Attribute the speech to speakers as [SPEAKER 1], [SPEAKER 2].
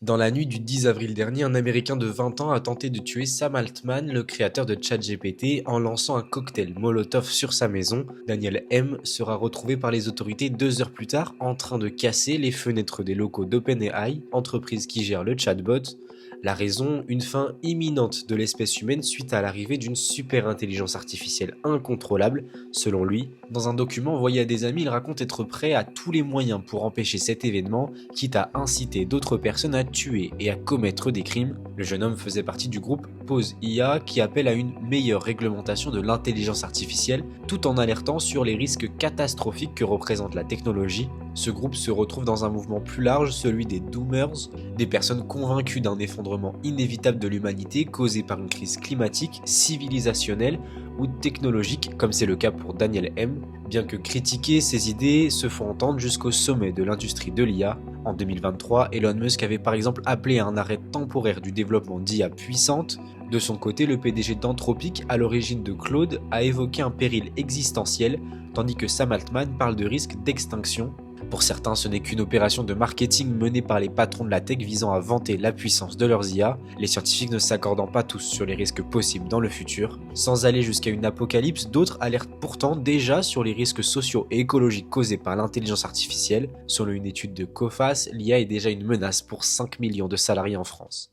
[SPEAKER 1] Dans la nuit du 10 avril dernier, un Américain de 20 ans a tenté de tuer Sam Altman, le créateur de ChatGPT, en lançant un cocktail Molotov sur sa maison. Daniel M sera retrouvé par les autorités 2 heures plus tard en train de casser les fenêtres des locaux d'OpenAI, entreprise qui gère le chatbot. La raison, une fin imminente de l'espèce humaine suite à l'arrivée d'une super intelligence artificielle incontrôlable, selon lui. Dans un document envoyé à des amis, il raconte être prêt à tous les moyens pour empêcher cet événement, quitte à inciter d'autres personnes à tuer et à commettre des crimes. Le jeune homme faisait partie du groupe Pause IA qui appelle à une meilleure réglementation de l'intelligence artificielle tout en alertant sur les risques catastrophiques que représente la technologie. Ce groupe se retrouve dans un mouvement plus large, celui des Doomers, des personnes convaincues d'un effondrement inévitable de l'humanité causé par une crise climatique, civilisationnelle ou technologique, comme c'est le cas pour Daniel M. Bien que critiquer, ses idées se font entendre jusqu'au sommet de l'industrie de l'IA. En 2023, Elon Musk avait par exemple appelé à un arrêt temporaire du développement d'IA puissante. De son côté, le PDG d'Anthropic, à l'origine de Claude, a évoqué un péril existentiel, tandis que Sam Altman parle de risque d'extinction. Pour certains, ce n'est qu'une opération de marketing menée par les patrons de la tech visant à vanter la puissance de leurs IA, les scientifiques ne s'accordant pas tous sur les risques possibles dans le futur. Sans aller jusqu'à une apocalypse, d'autres alertent pourtant déjà sur les risques sociaux et écologiques causés par l'intelligence artificielle. Selon une étude de Coface, l'IA est déjà une menace pour 5 millions de salariés en France.